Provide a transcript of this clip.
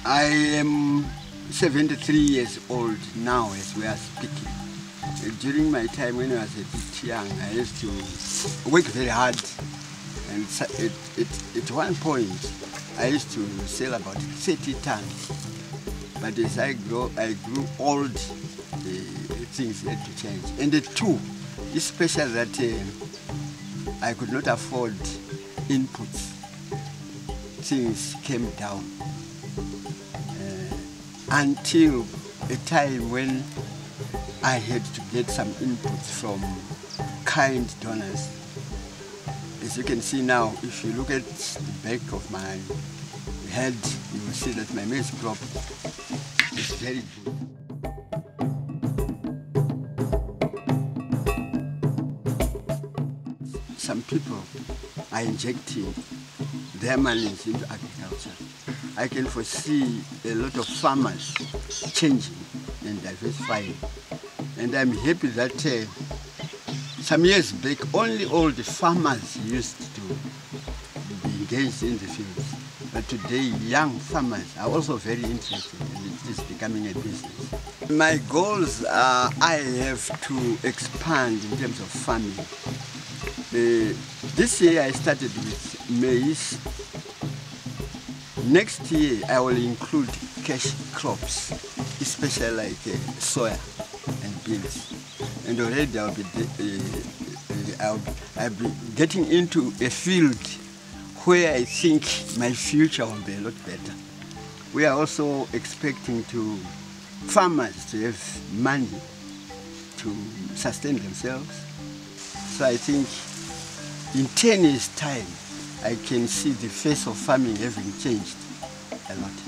I am 73 years old now as we are speaking. During my time when I was a bit young, I used to work very hard, and at one point I used to sell about 30 tons. But as I grew old, things had to change. And the two, especially that I could not afford inputs, things came down until a time when I had to get some inputs from kind donors. As you can see now, if you look at the back of my head, you will see that my maize crop is very good. Some people are injecting their money into agriculture. I can foresee a lot of farmers changing and diversifying. And I'm happy that some years back, only all the farmers used to be engaged in the fields. But today, young farmers are also very interested, and it is becoming a business. My goals are I have to expand in terms of farming. This year I started with maize. Next year I will include cash crops, especially like soya and beans. And already I'll be getting into a field where I think my future will be a lot better. We are also expecting farmers to have money to sustain themselves. So I think in 10 years' time, I can see the face of farming having changed a lot.